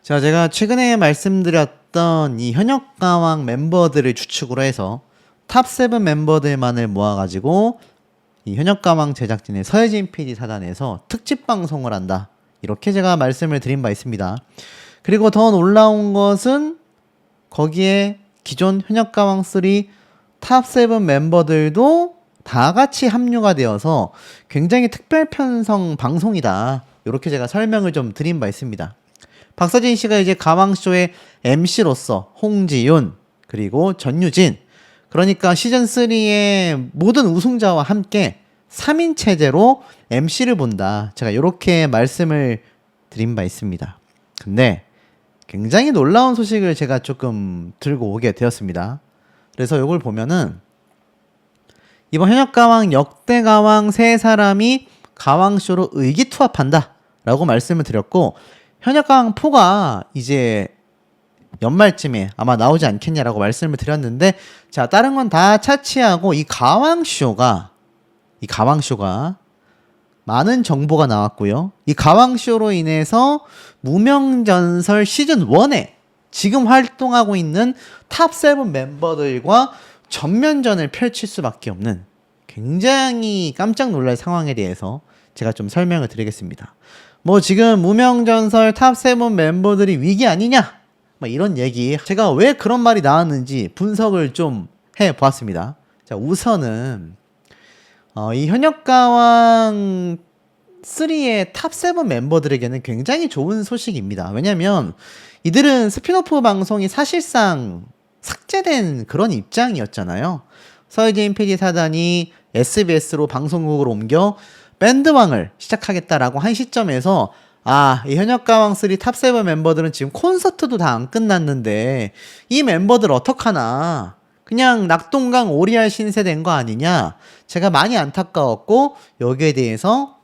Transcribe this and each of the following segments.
자, 제가 최근에 말씀드렸던 이 현역가왕 멤버들을 주축으로 해서 탑7 멤버들만을 모아가지고 이 현역가왕 제작진의 서혜진 PD 사단에서 특집 방송을 한다. 이렇게 제가 말씀을 드린 바 있습니다. 그리고 더 놀라운 것은 거기에 기존 현역가왕 3 탑7 멤버들도 다 같이 합류가 되어서 굉장히 특별 편성 방송이다. 이렇게 제가 설명을 좀 드린 바 있습니다. 박서진 씨가 이제 가왕쇼의 MC로서 홍지윤 그리고 전유진, 그러니까 시즌3의 모든 우승자와 함께 3인 체제로 MC를 본다. 제가 이렇게 말씀을 드린 바 있습니다. 근데 굉장히 놀라운 소식을 제가 조금 들고 오게 되었습니다. 그래서 이걸 보면은 이번 현역가왕, 역대가왕 세 사람이 가왕쇼로 의기투합한다 라고 말씀을 드렸고, 현역가왕 4가 이제 연말쯤에 아마 나오지 않겠냐라고 말씀을 드렸는데, 자, 다른 건 다 차치하고 이 가왕쇼가 많은 정보가 나왔고요. 이 가왕쇼로 인해서 무명전설 시즌1에 지금 활동하고 있는 탑7 멤버들과 전면전을 펼칠 수밖에 없는 굉장히 깜짝 놀랄 상황에 대해서 제가 좀 설명을 드리겠습니다. 뭐 지금 무명전설 탑7 멤버들이 위기 아니냐? 뭐 이런 얘기, 제가 왜 그런 말이 나왔는지 분석을 좀 해보았습니다. 자, 우선은 이 현역가왕 3의 탑7 멤버들에게는 굉장히 좋은 소식입니다. 왜냐면 이들은 스피노프 방송이 사실상 삭제된 그런 입장이었잖아요. 서혜진 PD 사단이 SBS로 방송국으로 옮겨 밴드왕을 시작하겠다라고 한 시점에서 이 현역가왕 3 탑7 멤버들은 지금 콘서트도 다 안 끝났는데 이 멤버들 어떡하나, 그냥 낙동강 오리알 신세 된 거 아니냐, 제가 많이 안타까웠고 여기에 대해서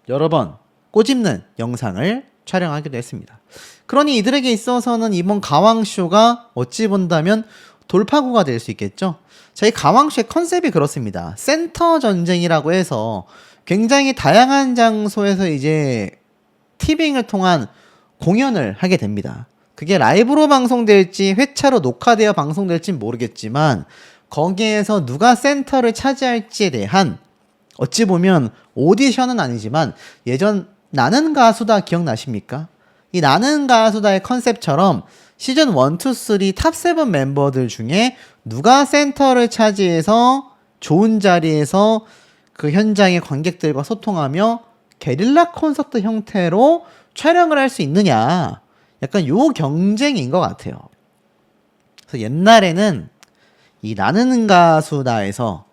여러 번 꼬집는 영상을 촬영하기도 했습니다. 그러니 이들에게 있어서는 이번 가왕쇼가 어찌 본다면 돌파구가 될 수 있겠죠. 저희 가왕쇼의 컨셉이 그렇습니다. 센터 전쟁이라고 해서 굉장히 다양한 장소에서 이제 티빙을 통한 공연을 하게 됩니다. 그게 라이브로 방송될지 회차로 녹화되어 방송될지 모르겠지만 거기에서 누가 센터를 차지할지에 대한, 어찌 보면 오디션은 아니지만 예전 나는 가수다 기억나십니까? 이 나는 가수다의 컨셉처럼 시즌 1, 2, 3 탑7 멤버들 중에 누가 센터를 차지해서 좋은 자리에서 그 현장의 관객들과 소통하며 게릴라 콘서트 형태로 촬영을 할 수 있느냐, 약간 요 경쟁인 것 같아요. 그래서 옛날에는 이 나는 가수다에서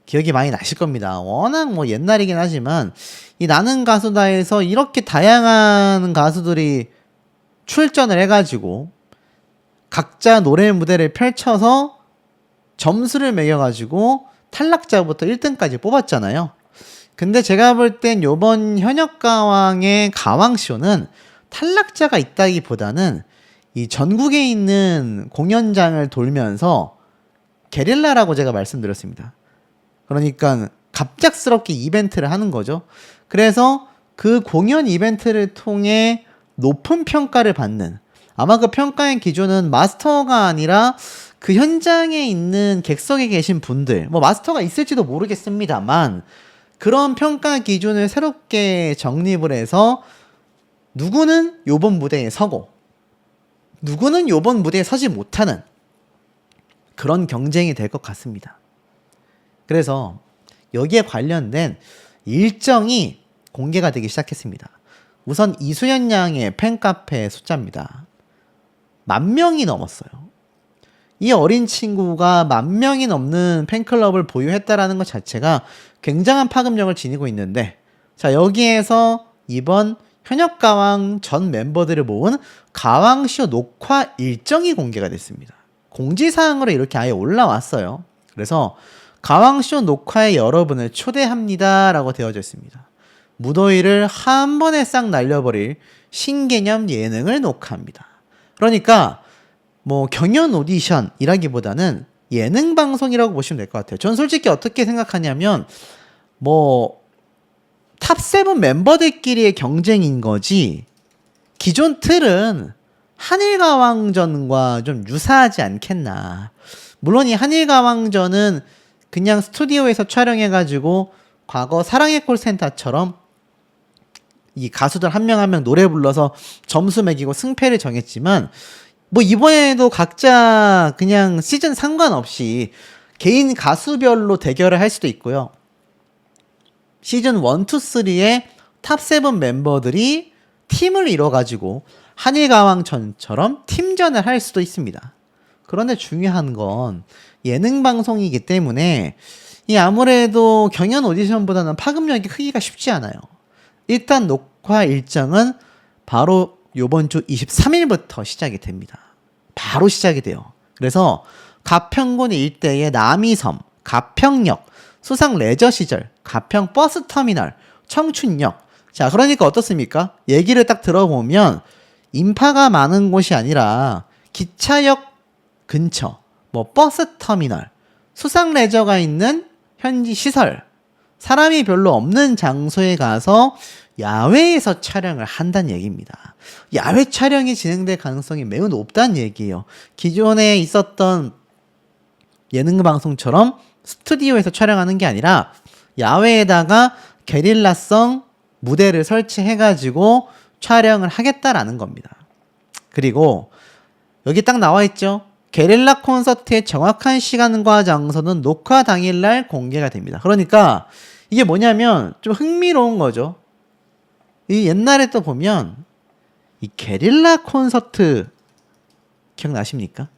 기억이 많이 나실 겁니다. 워낙 뭐 옛날이긴 하지만 이 나는 가수다에서 이렇게 다양한 가수들이 출전을 해가지고 각자 노래 무대를 펼쳐서 점수를 매겨가지고 탈락자부터 1등까지 뽑았잖아요. 근데 제가 볼 땐 요번 현역가왕의 가왕쇼는 탈락자가 있다기보다는 이 전국에 있는 공연장을 돌면서 게릴라라고 제가 말씀드렸습니다. 그러니까 갑작스럽게 이벤트를 하는 거죠. 그래서 그 공연 이벤트를 통해 높은 평가를 받는, 아마 그 평가의 기준은 마스터가 아니라 그 현장에 있는 객석에 계신 분들, 뭐 마스터가 있을지도 모르겠습니다만 그런 평가 기준을 새롭게 정립을 해서 누구는 요번 무대에 서고 누구는 요번 무대에 서지 못하는 그런 경쟁이 될 것 같습니다. 그래서 여기에 관련된 일정이 공개가 되기 시작했습니다. 우선 이수연 양의 팬카페 숫자입니다. 10,000명이 넘었어요. 이 어린 친구가 10,000명이 넘는 팬클럽을 보유했다라는 것 자체가 굉장한 파급력을 지니고 있는데, 자, 여기에서 이번 현역가왕 전 멤버들을 모은 가왕쇼 녹화 일정이 공개가 됐습니다. 공지사항으로 이렇게 아예 올라왔어요. 그래서 가왕쇼 녹화에 여러분을 초대합니다 라고 되어져 있습니다. 무더위를 한 번에 싹 날려버릴 신개념 예능을 녹화합니다. 그러니까 뭐 경연 오디션이라기보다는 예능 방송이라고 보시면 될 것 같아요. 전 솔직히 어떻게 생각하냐면 뭐 탑7 멤버들끼리의 경쟁인 거지 기존 틀은 한일가왕전과 좀 유사하지 않겠나. 물론 이 한일가왕전은 그냥 스튜디오에서 촬영해가지고 과거 사랑의 콜센터처럼 이 가수들 한 명 한 명 노래 불러서 점수 매기고 승패를 정했지만, 뭐 이번에도 각자 그냥 시즌 상관없이 개인 가수별로 대결을 할 수도 있고요. 시즌 1, 2, 3의 탑7 멤버들이 팀을 이뤄가지고 한일가왕전처럼 팀전을 할 수도 있습니다. 그런데 중요한 건 예능 방송이기 때문에 이 아무래도 경연 오디션보다는 파급력이 크기가 쉽지 않아요. 일단 녹화 일정은 바로 요번 주 23일부터 시작이 됩니다. 바로 시작이 돼요. 그래서 가평군 일대의 남이섬, 가평역, 수상 레저 시절, 가평 버스터미널, 청춘역. 자, 그러니까 어떻습니까? 얘기를 딱 들어보면 인파가 많은 곳이 아니라 기차역 근처, 뭐 버스터미널, 수상 레저가 있는 현지 시설, 사람이 별로 없는 장소에 가서 야외에서 촬영을 한다는 얘기입니다. 야외 촬영이 진행될 가능성이 매우 높다는 얘기예요. 기존에 있었던 예능 방송처럼 스튜디오에서 촬영하는 게 아니라 야외에다가 게릴라성 무대를 설치해가지고 촬영을 하겠다라는 겁니다. 그리고 여기 딱 나와 있죠. 게릴라 콘서트의 정확한 시간과 장소는 녹화 당일날 공개가 됩니다. 그러니까 이게 뭐냐면 좀 흥미로운 거죠. 이 옛날에 또 보면 이 게릴라 콘서트 기억나십니까?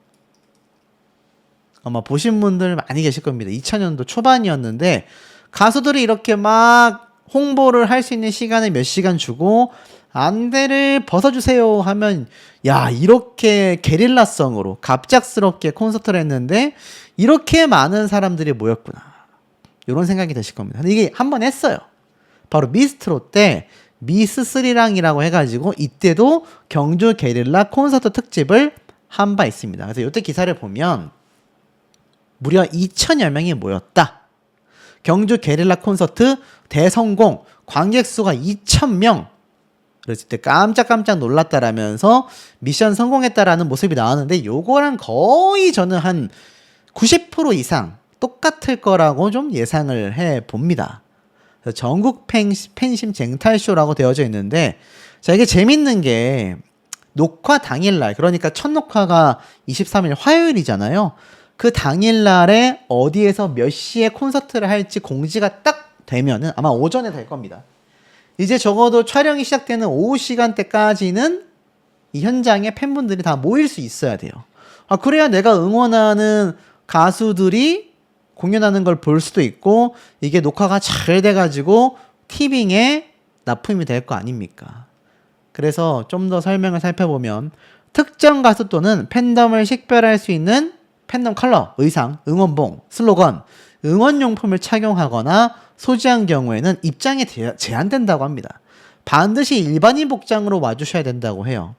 아마 보신 분들 많이 계실 겁니다. 2000년도 초반이었는데 가수들이 이렇게 막 홍보를 할 수 있는 시간을 몇 시간 주고 안대를 벗어주세요 하면, 야, 이렇게 게릴라성으로 갑작스럽게 콘서트를 했는데 이렇게 많은 사람들이 모였구나, 이런 생각이 드실 겁니다. 근데 이게 한 번 했어요. 바로 미스트롯 때 미스3랑이라고 해가지고 이때도 경주 게릴라 콘서트 특집을 한 바 있습니다. 그래서 이때 기사를 보면 무려 2천여 명이 모였다. 경주 게릴라 콘서트 대성공, 관객 수가 2,000명. 그랬을 때 깜짝깜짝 놀랐다라면서 미션 성공했다라는 모습이 나왔는데, 요거랑 거의 저는 한 90% 이상 똑같을 거라고 좀 예상을 해 봅니다. 전국 팬심 쟁탈쇼라고 되어져 있는데, 자, 이게 재밌는 게 녹화 당일날, 그러니까 첫 녹화가 23일 화요일이잖아요. 그 당일날에 어디에서 몇 시에 콘서트를 할지 공지가 딱 되면은 아마 오전에 될 겁니다. 이제 적어도 촬영이 시작되는 오후 시간대까지는 이 현장에 팬분들이 다 모일 수 있어야 돼요. 아, 그래야 내가 응원하는 가수들이 공연하는 걸 볼 수도 있고, 이게 녹화가 잘 돼가지고 티빙에 납품이 될 거 아닙니까? 그래서 좀 더 설명을 살펴보면, 특정 가수 또는 팬덤을 식별할 수 있는 팬덤 컬러, 의상, 응원봉, 슬로건, 응원용품을 착용하거나 소지한 경우에는 입장이 제한된다고 합니다. 반드시 일반인 복장으로 와주셔야 된다고 해요.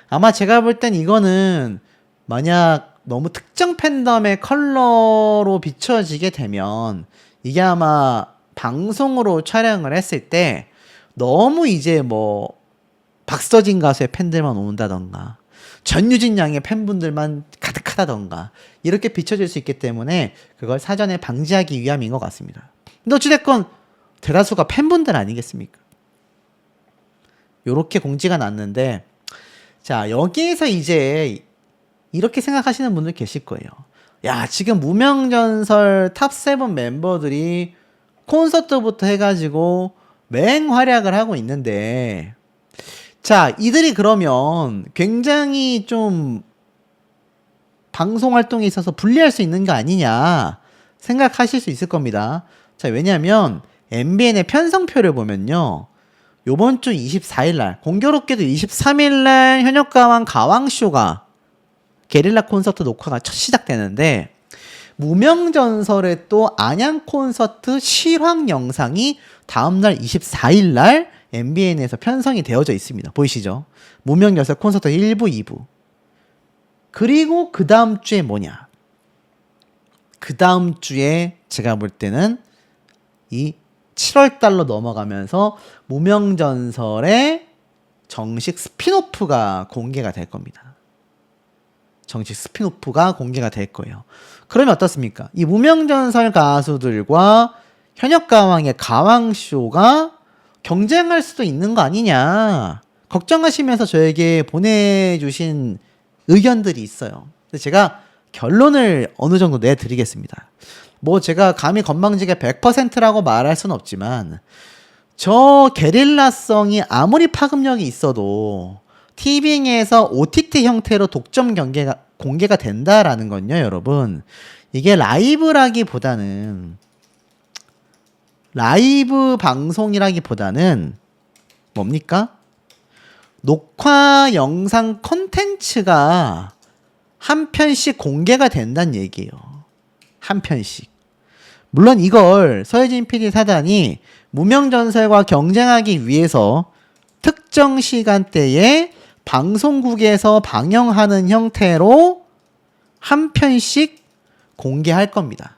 아마 제가 볼 땐 이거는 만약 너무 특정 팬덤의 컬러로 비춰지게 되면 이게 아마 방송으로 촬영을 했을 때 너무 이제 뭐 박서진 가수의 팬들만 온다던가 전유진 양의 팬분들만 가득하다던가 이렇게 비춰질 수 있기 때문에 그걸 사전에 방지하기 위함인 것 같습니다. 근데 어찌됐건 대다수가 팬분들 아니겠습니까? 요렇게 공지가 났는데, 자, 여기에서 이제 이렇게 생각하시는 분들 계실 거예요. 야, 지금 무명전설 탑7 멤버들이 콘서트부터 해가지고 맹활약을 하고 있는데, 자, 이들이 그러면 굉장히 좀 방송 활동에 있어서 불리할 수 있는 거 아니냐 생각하실 수 있을 겁니다. 자, 왜냐하면 MBN의 편성표를 보면요, 요번 주 24일날, 공교롭게도 23일날 현역가왕 가왕쇼가 게릴라 콘서트 녹화가 첫 시작되는데, 무명전설의 또 안양 콘서트 실황 영상이 다음날 24일날 MBN에서 편성이 되어져 있습니다. 보이시죠? 무명전설 콘서트 1부, 2부. 그리고 그 다음 주에 뭐냐? 그 다음 주에 제가 볼 때는 이 7월달로 넘어가면서 무명전설의 정식 스피노프가 공개가 될 겁니다. 정식 스피노프가 공개가 될 거예요. 그러면 어떻습니까? 이 무명전설 가수들과 현역가왕의 가왕쇼가 경쟁할 수도 있는 거 아니냐 걱정하시면서 저에게 보내주신 의견들이 있어요. 근데 제가 결론을 어느 정도 내드리겠습니다. 뭐 제가 감히 건방지게 100%라고 말할 수는 없지만 저 게릴라성이 아무리 파급력이 있어도 티빙에서 OTT 형태로 독점 공개가 된다라는 건요, 여러분. 이게 라이브 방송이라기보다는 뭡니까? 녹화 영상 콘텐츠가 한 편씩 공개가 된다는 얘기예요. 한 편씩. 물론 이걸 서혜진 PD 사단이 무명전설과 경쟁하기 위해서 특정 시간대에 방송국에서 방영하는 형태로 한 편씩 공개할 겁니다.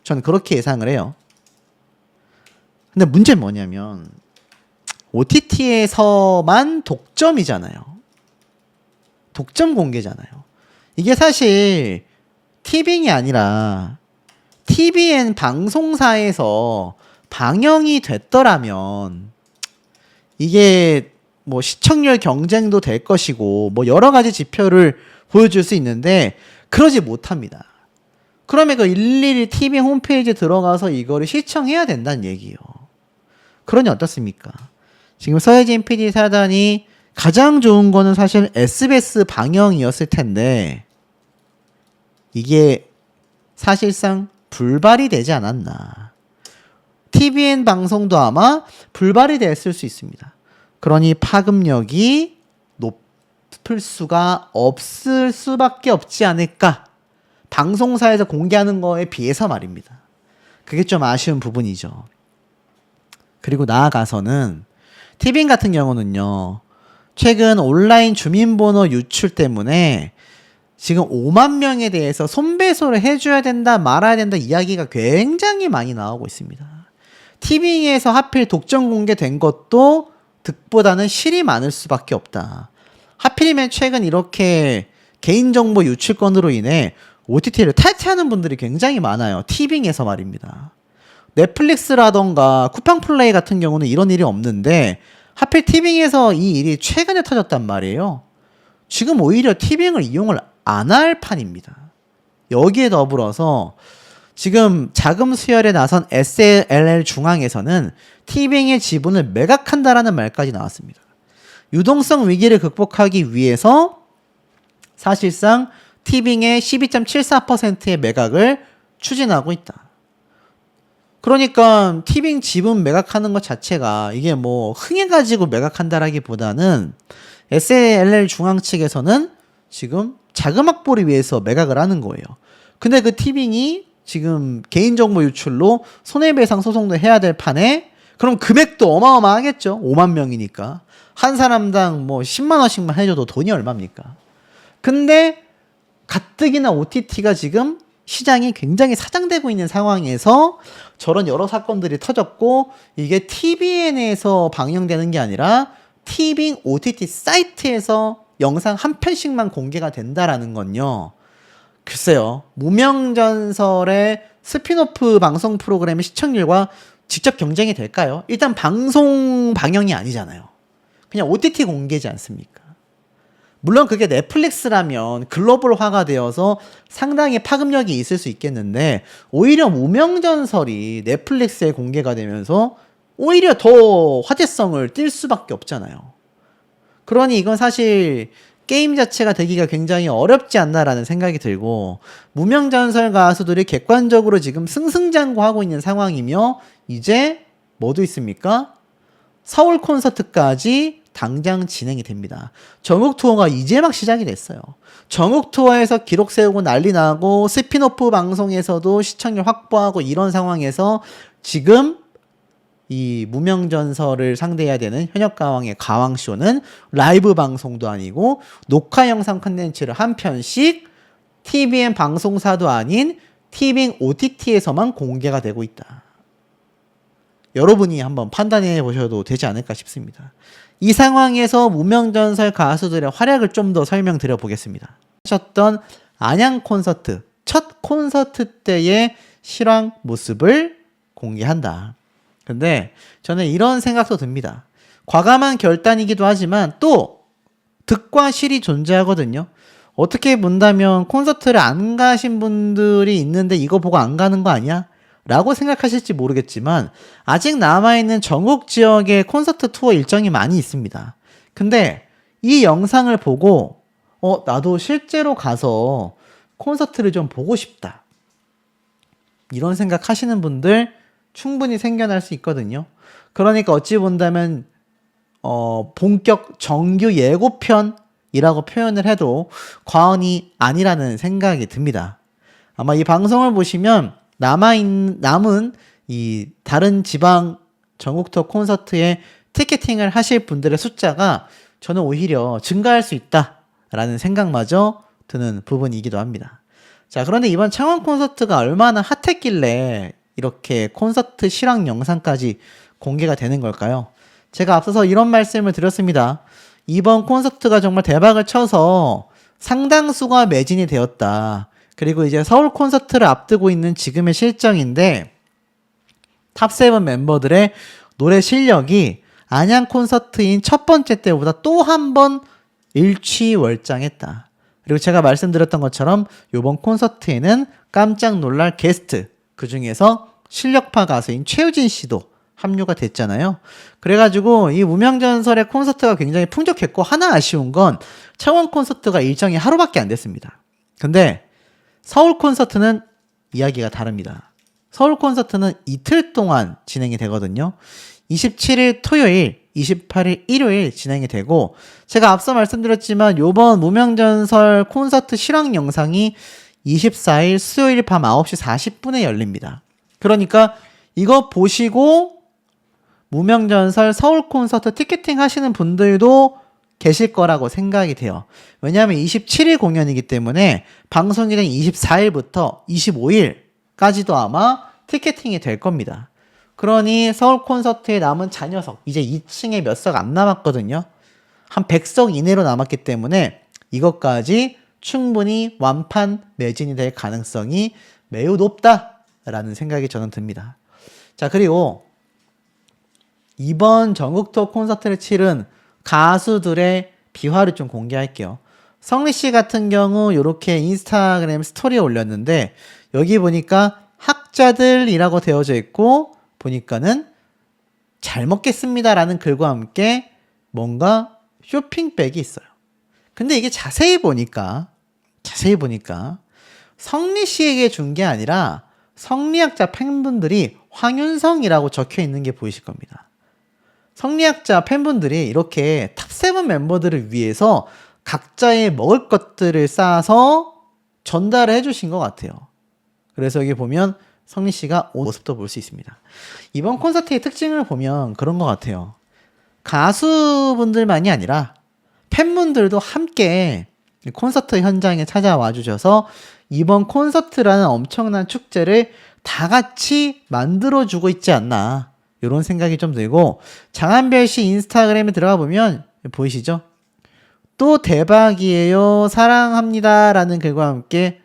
저는 그렇게 예상을 해요. 근데 문제는 뭐냐면 OTT에서만 독점이잖아요. 독점 공개잖아요. 이게 사실 티빙이 아니라 TVN 방송사에서 방영이 됐더라면 이게 뭐 시청률 경쟁도 될 것이고 뭐 여러 가지 지표를 보여줄 수 있는데 그러지 못합니다. 그러면 그 일일이 TV 홈페이지에 들어가서 이거를 시청해야 된다는 얘기예요. 그러니 어떻습니까? 지금 서혜진 PD 사단이 가장 좋은 거는 사실 SBS 방영이었을 텐데 이게 사실상 불발이 되지 않았나. TVN 방송도 아마 불발이 됐을 수 있습니다. 그러니 파급력이 높을 수가 없을 수밖에 없지 않을까. 방송사에서 공개하는 거에 비해서 말입니다. 그게 좀 아쉬운 부분이죠. 그리고 나아가서는 TVN 같은 경우는요. 최근 온라인 주민번호 유출 때문에 지금 5만 명에 대해서 손배소를 해줘야 된다 말아야 된다 이야기가 굉장히 많이 나오고 있습니다. TV에서 하필 독점 공개된 것도 득보다는 실이 많을 수밖에 없다. 하필이면 최근 이렇게 개인정보 유출건으로 인해 OTT를 탈퇴하는 분들이 굉장히 많아요. 티빙에서 말입니다. 넷플릭스라던가 쿠팡플레이 같은 경우는 이런 일이 없는데 하필 티빙에서 이 일이 최근에 터졌단 말이에요. 지금 오히려 티빙을 이용을 안 할 판입니다. 여기에 더불어서 지금 자금 수혈에 나선 SLL 중앙에서는 티빙의 지분을 매각한다라는 말까지 나왔습니다. 유동성 위기를 극복하기 위해서 사실상 티빙의 12.74%의 매각을 추진하고 있다. 그러니까 티빙 지분 매각하는 것 자체가 이게 뭐 흥해가지고 매각한다라기보다는 SLL 중앙 측에서는 지금 자금 확보를 위해서 매각을 하는 거예요. 근데 그 티빙이 지금 개인정보 유출로 손해배상 소송도 해야 될 판에 그럼 금액도 어마어마하겠죠. 5만 명이니까. 한 사람당 뭐 10만 원씩만 해줘도 돈이 얼마입니까? 근데 가뜩이나 OTT가 지금 시장이 굉장히 사장되고 있는 상황에서 저런 여러 사건들이 터졌고 이게 TVN에서 방영되는 게 아니라 티빙 OTT 사이트에서 영상 한 편씩만 공개가 된다라는 건요. 글쎄요. 무명전설의 스피노프 방송 프로그램의 시청률과 직접 경쟁이 될까요? 일단 방송 방영이 아니잖아요. 그냥 OTT 공개지 않습니까? 물론 그게 넷플릭스라면 글로벌화가 되어서 상당히 파급력이 있을 수 있겠는데 오히려 무명전설이 넷플릭스에 공개가 되면서 오히려 더 화제성을 띌 수밖에 없잖아요. 그러니 이건 사실 게임 자체가 되기가 굉장히 어렵지 않나라는 생각이 들고 무명전설 가수들이 객관적으로 지금 승승장구하고 있는 상황이며 이제 뭐도 있습니까? 서울 콘서트까지 당장 진행이 됩니다. 전국 투어가 이제 막 시작이 됐어요. 전국 투어에서 기록 세우고 난리 나고 스피노프 방송에서도 시청률 확보하고 이런 상황에서 지금 이 무명전설을 상대해야 되는 현역가왕의 가왕쇼는 라이브 방송도 아니고 녹화 영상 콘텐츠를 한 편씩 TVN 방송사도 아닌 티빙 OTT에서만 공개가 되고 있다. 여러분이 한번 판단해 보셔도 되지 않을까 싶습니다. 이 상황에서 무명전설 가수들의 활약을 좀 더 설명드려 보겠습니다. 하셨던 안양 콘서트, 첫 콘서트 때의 실황 모습을 공개한다. 근데 저는 이런 생각도 듭니다. 과감한 결단이기도 하지만 또 득과 실이 존재하거든요. 어떻게 본다면 콘서트를 안 가신 분들이 있는데 이거 보고 안 가는 거 아니야? 라고 생각하실지 모르겠지만 아직 남아있는 전국 지역의 콘서트 투어 일정이 많이 있습니다. 근데 이 영상을 보고 나도 실제로 가서 콘서트를 좀 보고 싶다. 이런 생각 하시는 분들 충분히 생겨날 수 있거든요. 그러니까 어찌 본다면 본격 정규 예고편이라고 표현을 해도 과언이 아니라는 생각이 듭니다. 아마 이 방송을 보시면 남은 이 다른 지방 전국 투어 콘서트에 티켓팅을 하실 분들의 숫자가 저는 오히려 증가할 수 있다라는 생각마저 드는 부분이기도 합니다. 자, 그런데 이번 창원 콘서트가 얼마나 핫했길래 이렇게 콘서트 실황 영상까지 공개가 되는 걸까요? 제가 앞서서 이런 말씀을 드렸습니다. 이번 콘서트가 정말 대박을 쳐서 상당수가 매진이 되었다. 그리고 이제 서울 콘서트를 앞두고 있는 지금의 실정인데 탑7 멤버들의 노래 실력이 안양 콘서트인 첫 번째 때보다 또 한 번 일취월장했다. 그리고 제가 말씀드렸던 것처럼 이번 콘서트에는 깜짝 놀랄 게스트, 그 중에서 실력파 가수인 최우진 씨도 합류가 됐잖아요. 그래가지고 이 무명전설의 콘서트가 굉장히 풍족했고, 하나 아쉬운 건 창원 콘서트가 일정이 하루밖에 안 됐습니다. 근데 서울 콘서트는 이야기가 다릅니다. 서울 콘서트는 이틀 동안 진행이 되거든요. 27일 토요일, 28일 일요일 진행이 되고, 제가 앞서 말씀드렸지만 요번 무명전설 콘서트 실황 영상이 24일 수요일 밤 9시 40분에 열립니다. 그러니까 이거 보시고 무명전설 서울 콘서트 티켓팅 하시는 분들도 계실 거라고 생각이 돼요. 왜냐하면 27일 공연이기 때문에 방송이 된 24일부터 25일까지도 아마 티켓팅이 될 겁니다. 그러니 서울 콘서트에 남은 잔여석, 이제 2층에 몇 석 안 남았거든요. 한 100석 이내로 남았기 때문에 이것까지 충분히 완판 매진이 될 가능성이 매우 높다라는 생각이 저는 듭니다. 자, 그리고 이번 전국 투어 콘서트를 치른 가수들의 비화를 좀 공개할게요. 성리 씨 같은 경우 이렇게 인스타그램 스토리에 올렸는데, 여기 보니까 학자들이라고 되어져 있고, 보니까는 잘 먹겠습니다라는 글과 함께 뭔가 쇼핑백이 있어요. 근데 이게 자세히 보니까 성리 씨에게 준 게 아니라 성리학자 팬분들이 황윤성이라고 적혀 있는 게 보이실 겁니다. 성리학자 팬분들이 이렇게 탑7 멤버들을 위해서 각자의 먹을 것들을 싸서 전달을 해주신 것 같아요. 그래서 여기 보면 성리 씨가 온 모습도 볼 수 있습니다. 이번 콘서트의 특징을 보면 그런 것 같아요. 가수분들만이 아니라 팬분들도 함께 콘서트 현장에 찾아와 주셔서 이번 콘서트라는 엄청난 축제를 다 같이 만들어주고 있지 않나, 이런 생각이 좀 들고, 장한별 씨 인스타그램에 들어가 보면 보이시죠? 또 대박이에요, 사랑합니다 라는 글과 함께,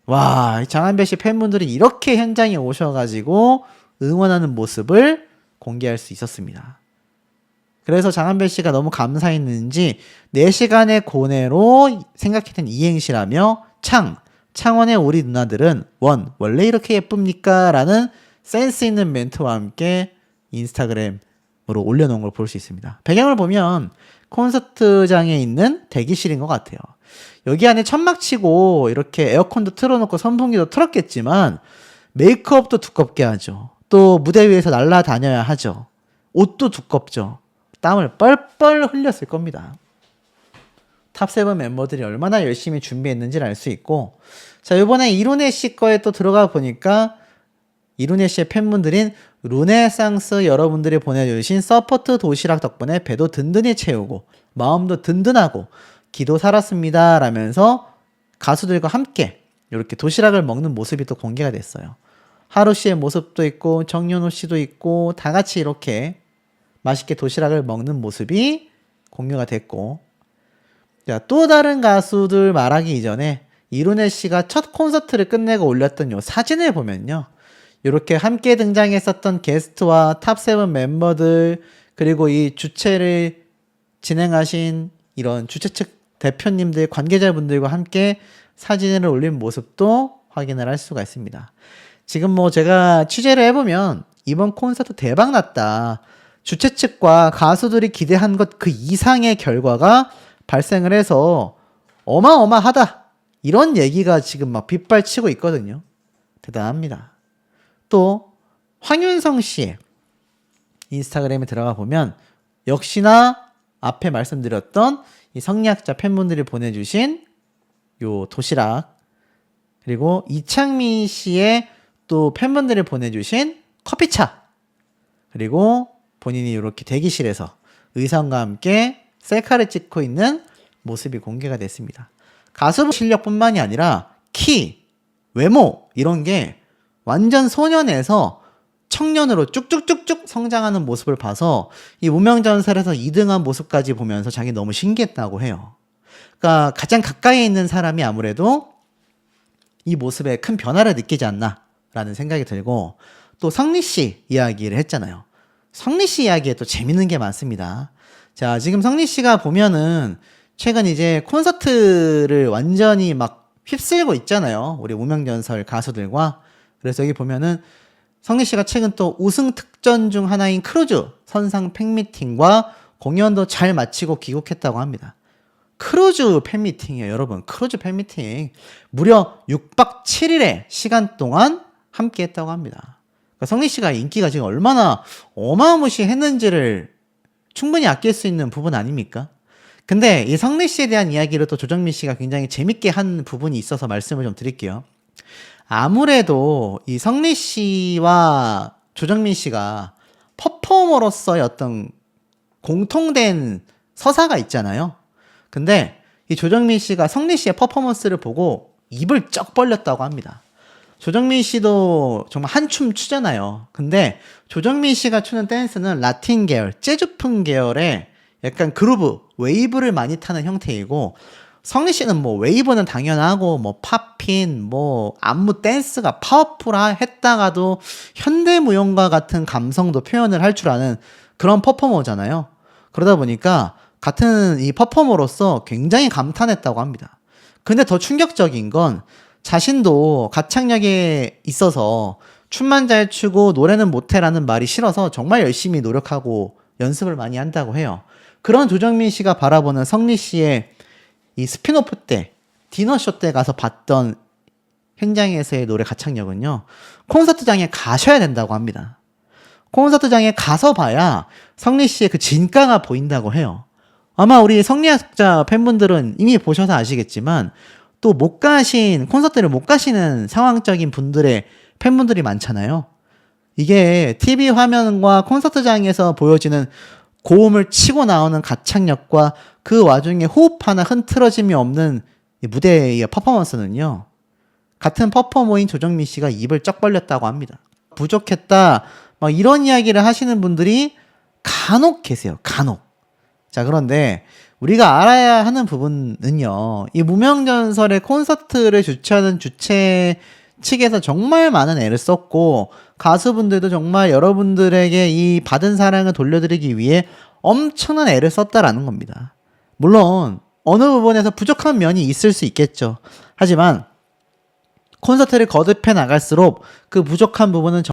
와, 장한별 씨 팬분들이 이렇게 현장에 오셔가지고 응원하는 모습을 공개할 수 있었습니다. 그래서 장한별 씨가 너무 감사했는지 4시간의 고뇌로 생각했던 이행시라며 창원의 우리 누나들은 원래 이렇게 예쁩니까? 라는 센스 있는 멘트와 함께 인스타그램으로 올려놓은 걸 볼 수 있습니다. 배경을 보면 콘서트장에 있는 대기실인 것 같아요. 여기 안에 천막 치고 이렇게 에어컨도 틀어놓고 선풍기도 틀었겠지만 메이크업도 두껍게 하죠. 또 무대 위에서 날아다녀야 하죠. 옷도 두껍죠. 땀을 뻘뻘 흘렸을 겁니다. 탑7 멤버들이 얼마나 열심히 준비했는지를 알 수 있고, 자, 이번에 이룬혜 씨 거에 또 들어가 보니까 이룬혜 씨의 팬분들인 루네상스 여러분들이 보내주신 서포트 도시락 덕분에 배도 든든히 채우고 마음도 든든하고 기도 살았습니다 라면서 가수들과 함께 이렇게 도시락을 먹는 모습이 또 공개가 됐어요. 하루 씨의 모습도 있고 정연호 씨도 있고 다 같이 이렇게 맛있게 도시락을 먹는 모습이 공유가 됐고, 자, 또 다른 가수들 말하기 이전에 이룬혜 씨가 첫 콘서트를 끝내고 올렸던 요 사진을 보면요, 이렇게 함께 등장했었던 게스트와 탑7 멤버들, 그리고 이 주최를 진행하신 이런 주최 측 대표님들, 관계자분들과 함께 사진을 올린 모습도 확인을 할 수가 있습니다. 지금 뭐 제가 취재를 해보면 이번 콘서트 대박 났다, 주최 측과 가수들이 기대한 것 그 이상의 결과가 발생을 해서 어마어마하다, 이런 얘기가 지금 막 빗발치고 있거든요. 대단합니다. 또 황윤성 씨의 인스타그램에 들어가 보면 역시나 앞에 말씀드렸던 이 성리학자 팬분들이 보내주신 요 도시락, 그리고 이창민 씨의 또 팬분들이 보내주신 커피차, 그리고 본인이 이렇게 대기실에서 의상과 함께 셀카를 찍고 있는 모습이 공개가 됐습니다. 가수 실력뿐만이 아니라 키, 외모 이런 게 완전 소년에서 청년으로 쭉쭉쭉쭉 성장하는 모습을 봐서 이 무명전설에서 2등한 모습까지 보면서 자기 너무 신기했다고 해요. 그러니까 가장 가까이 있는 사람이 아무래도 이 모습에 큰 변화를 느끼지 않나라는 생각이 들고, 또 성리 씨 이야기를 했잖아요. 성리 씨 이야기에 또 재밌는 게 많습니다. 자, 지금 성리 씨가 보면은 최근 이제 콘서트를 완전히 막 휩쓸고 있잖아요, 우리 무명전설 가수들과. 그래서 여기 보면은 성리 씨가 최근 또 우승 특전 중 하나인 크루즈 선상 팬미팅과 공연도 잘 마치고 귀국했다고 합니다. 크루즈 팬미팅이에요, 여러분. 크루즈 팬미팅 무려 6박 7일의 시간 동안 함께 했다고 합니다. 그러니까 성리 씨가 인기가 지금 얼마나 어마무시했는지를 충분히 아낄 수 있는 부분 아닙니까? 근데 이 성리 씨에 대한 이야기를 또 조정민 씨가 굉장히 재밌게 한 부분이 있어서 말씀을 좀 드릴게요. 아무래도 이 성리 씨와 조정민 씨가 퍼포머로서의 어떤 공통된 서사가 있잖아요. 근데 이 조정민 씨가 성리 씨의 퍼포먼스를 보고 입을 쩍 벌렸다고 합니다. 조정민 씨도 정말 한춤 추잖아요. 근데 조정민 씨가 추는 댄스는 라틴 계열, 재즈풍 계열의 약간 그루브, 웨이브를 많이 타는 형태이고, 성리 씨는 뭐 웨이브는 당연하고 뭐 팝핀, 뭐 안무 댄스가 파워풀했다가도 현대무용과 같은 감성도 표현을 할 줄 아는 그런 퍼포머잖아요. 그러다 보니까 같은 이 퍼포머로서 굉장히 감탄했다고 합니다. 근데 더 충격적인 건 자신도 가창력에 있어서 춤만 잘 추고 노래는 못해라는 말이 싫어서 정말 열심히 노력하고 연습을 많이 한다고 해요. 그런 조정민 씨가 바라보는 성리 씨의 이 스피노프 때, 디너쇼 때 가서 봤던 현장에서의 노래 가창력은요, 콘서트장에 가셔야 된다고 합니다. 콘서트장에 가서 봐야 성리 씨의 그 진가가 보인다고 해요. 아마 우리 성리학자 팬분들은 이미 보셔서 아시겠지만, 또 못 가신, 콘서트를 못 가시는 상황적인 분들의 팬분들이 많잖아요. 이게 TV 화면과 콘서트장에서 보여지는 고음을 치고 나오는 가창력과 그 와중에 호흡 하나 흐트러짐이 없는 무대의 퍼포먼스는요, 같은 퍼포머인 조정민 씨가 입을 쩍 벌렸다고 합니다. 부족했다, 막 이런 이야기를 하시는 분들이 간혹 계세요. 간혹. 자, 그런데 우리가 알아야 하는 부분은요, 이 무명전설의 콘서트를 주최하는 주최 측에서 정말 많은 애를 썼고, 가수분들도 정말 여러분들에게 이 받은 사랑을 돌려드리기 위해 엄청난 애를 썼다라는 겁니다. 물론 어느 부분에서 부족한 면이 있을 수 있겠죠. 하지만 콘서트를 거듭해 나갈수록 그 부족한 부분은